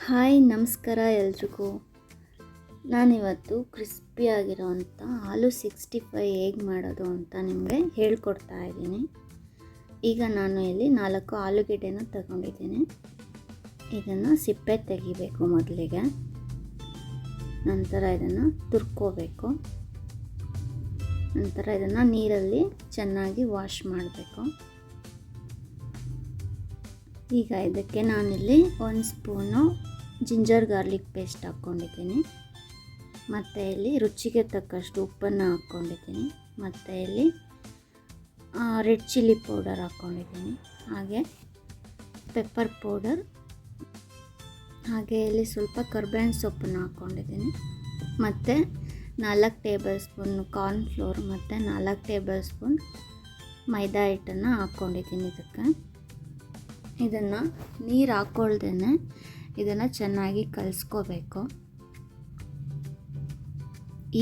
Hi ನಮಸ್ಕಾರ ಎಲ್ರಿಗೂ. ನಾನಿವತ್ತು ಕ್ರಿಸ್ಪಿಯಾಗಿರೋವಂಥ ಆಲೂ 65 ಹೇಗೆ ಮಾಡೋದು ಅಂತ ನಿಮಗೆ ಹೇಳ್ಕೊಡ್ತಾ ಇದ್ದೀನಿ. ಈಗ ನಾನು ಇಲ್ಲಿ 4 ಆಲೂಗೆಡ್ಡೆನ ತಗೊಂಡಿದ್ದೀನಿ. ಇದನ್ನು ಸಿಪ್ಪೆ ತೆಗಿಬೇಕು ಮೊದಲಿಗೆ. ನಂತರ ಇದನ್ನು ತುರ್ಕೋಬೇಕು. ನಂತರ ಇದನ್ನು ನೀರಲ್ಲಿ ಚೆನ್ನಾಗಿ ವಾಶ್ ಮಾಡಬೇಕು. ಈಗ ಇದಕ್ಕೆ ನಾನಿಲ್ಲಿ 1 ಸ್ಪೂನು ಜಿಂಜರ್ ಗಾರ್ಲಿಕ್ ಪೇಸ್ಟ್ ಹಾಕ್ಕೊಂಡಿದ್ದೀನಿ. ಮತ್ತು ಇಲ್ಲಿ ರುಚಿಗೆ ತಕ್ಕಷ್ಟು ಉಪ್ಪನ್ನು ಹಾಕ್ಕೊಂಡಿದ್ದೀನಿ. ಮತ್ತು ಇಲ್ಲಿ ರೆಡ್ ಚಿಲ್ಲಿ ಪೌಡರ್ ಹಾಕ್ಕೊಂಡಿದ್ದೀನಿ. ಹಾಗೆ ಪೆಪ್ಪರ್ ಪೌಡರ್, ಹಾಗೆ ಇಲ್ಲಿ ಸ್ವಲ್ಪ ಕರ್ಬೇವಿನ ಸೊಪ್ಪನ್ನು ಹಾಕ್ಕೊಂಡಿದ್ದೀನಿ. ಮತ್ತು 4 ಟೇಬಲ್ ಸ್ಪೂನ್ ಕಾರ್ನ್ಫ್ಲೋರ್ ಮತ್ತು 4 ಟೇಬಲ್ ಸ್ಪೂನ್ ಮೈದಾ ಹಿಟ್ಟನ್ನು ಹಾಕ್ಕೊಂಡಿದ್ದೀನಿ. ಇದನ್ನು ನೀರು ಹಾಕ್ಕೊಳ್ದೇ ಇದನ್ನು ಚೆನ್ನಾಗಿ ಕಲಿಸ್ಕೋಬೇಕು.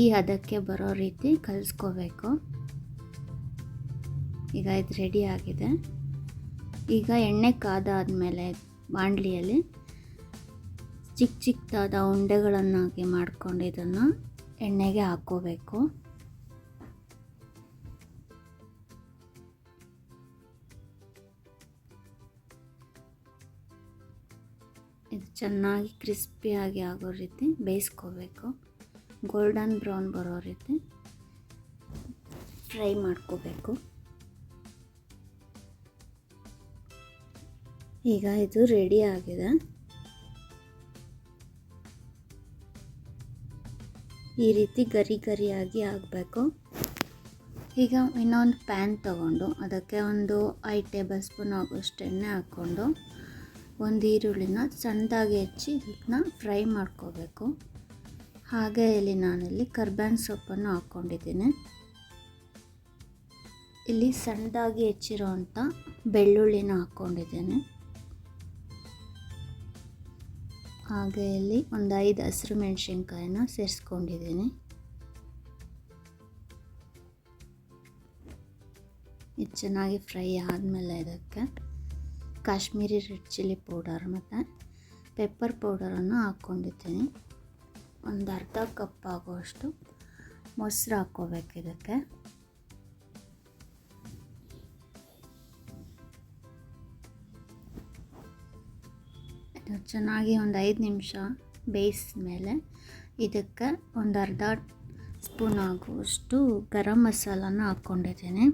ಈ ಹದಕ್ಕೆ ಬರೋ ರೀತಿ ಕಲಿಸ್ಕೋಬೇಕು. ಈಗ ಇದು ರೆಡಿ ಆಗಿದೆ. ಈಗ ಎಣ್ಣೆ ಕಾದಾದಮೇಲೆ ಬಾಣಲಿಯಲ್ಲಿ ಚಿಕ್ಕದಾದ ಉಂಡೆಗಳನ್ನಾಗಿ ಮಾಡ್ಕೊಂಡು ಇದನ್ನು ಎಣ್ಣೆಗೆ ಹಾಕ್ಕೋಬೇಕು. ಇದು ಚೆನ್ನಾಗಿ ಕ್ರಿಸ್ಪಿಯಾಗಿ ಆಗೋ ರೀತಿ ಬೇಯಿಸ್ಕೋಬೇಕು. ಗೋಲ್ಡನ್ ಬ್ರೌನ್ ಬರೋ ರೀತಿ ಫ್ರೈ ಮಾಡ್ಕೋಬೇಕು. ಈಗ ಇದು ರೆಡಿ ಆಗಿದೆ. ಈ ರೀತಿ ಗರಿಯಾಗಿ ಆಗಬೇಕು. ಈಗ ಇನ್ನೊಂದು ಪ್ಯಾನ್ ತಗೊಂಡು ಅದಕ್ಕೆ ಒಂದು 5 ಟೇಬಲ್ ಸ್ಪೂನ್ ಆಗೋಷ್ಟು ಎಣ್ಣೆ ಹಾಕ್ಕೊಂಡು ಒಂದು ಈರುಳ್ಳಿನ ಸಣ್ಣದಾಗಿ ಹೆಚ್ಚಿ ಇದನ್ನ ಫ್ರೈ ಮಾಡ್ಕೋಬೇಕು. ಹಾಗೆ ಇಲ್ಲಿ ನಾನಿಲ್ಲಿ ಕರ್ಬೇವಿನ ಸೊಪ್ಪನ್ನು ಹಾಕ್ಕೊಂಡಿದ್ದೀನಿ. ಇಲ್ಲಿ ಸಣ್ಣದಾಗಿ ಹೆಚ್ಚಿರೋವಂಥ ಬೆಳ್ಳುಳ್ಳಿನ ಹಾಕ್ಕೊಂಡಿದ್ದೀನಿ. ಹಾಗೆ ಇಲ್ಲಿ ಒಂದು 5 ಹಸಿರು ಮೆಣಸಿನ್ಕಾಯಿನ ಸೇರಿಸ್ಕೊಂಡಿದ್ದೀನಿ. ಇದು ಚೆನ್ನಾಗಿ ಫ್ರೈ ಆದಮೇಲೆ ಇದಕ್ಕೆ ಕಾಶ್ಮೀರಿ ರೆಡ್ ಚಿಲ್ಲಿ ಪೌಡರ್ ಮತ್ತು ಪೆಪ್ಪರ್ ಪೌಡರನ್ನು ಹಾಕ್ಕೊಂಡಿದ್ದೀನಿ. ಒಂದು ಅರ್ಧ ಕಪ್ ಆಗುವಷ್ಟು ಮೊಸರು ಹಾಕ್ಕೋಬೇಕು. ಇದಕ್ಕೆ ಇದು ಚೆನ್ನಾಗಿ ಒಂದು 5 ನಿಮಿಷ ಬೇಯಿಸಿದ್ಮೇಲೆ ಇದಕ್ಕೆ ಒಂದು ಅರ್ಧ ಸ್ಪೂನ್ ಆಗುವಷ್ಟು ಗರಂ ಮಸಾಲನ ಹಾಕ್ಕೊಂಡಿದ್ದೀನಿ.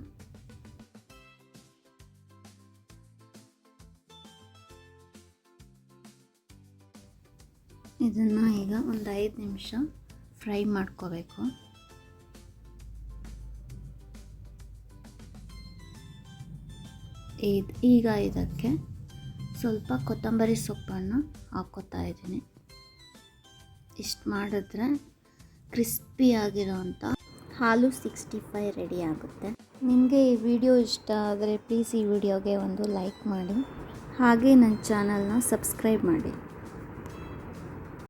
ಇದನ್ನು ಈಗ ಒಂದು 5 ನಿಮಿಷ ಫ್ರೈ ಮಾಡ್ಕೋಬೇಕು. ಈಗ ಇದಕ್ಕೆ ಸ್ವಲ್ಪ ಕೊತ್ತಂಬರಿ ಸೊಪ್ಪನ್ನು ಹಾಕ್ಕೋತಾ ಇದ್ದೀನಿ. ಇಷ್ಟು ಮಾಡಿದ್ರೆ ಕ್ರಿಸ್ಪಿಯಾಗಿರೋವಂಥ ಆಲೂ 65 ರೆಡಿ ಆಗುತ್ತೆ. ನಿಮಗೆ ಈ ವಿಡಿಯೋ ಇಷ್ಟ ಆದರೆ ಪ್ಲೀಸ್ ಈ ವಿಡಿಯೋಗೆ ಒಂದು ಲೈಕ್ ಮಾಡಿ, ಹಾಗೆ ನನ್ನ ಚಾನಲ್ನ ಸಬ್ಸ್ಕ್ರೈಬ್ ಮಾಡಿ.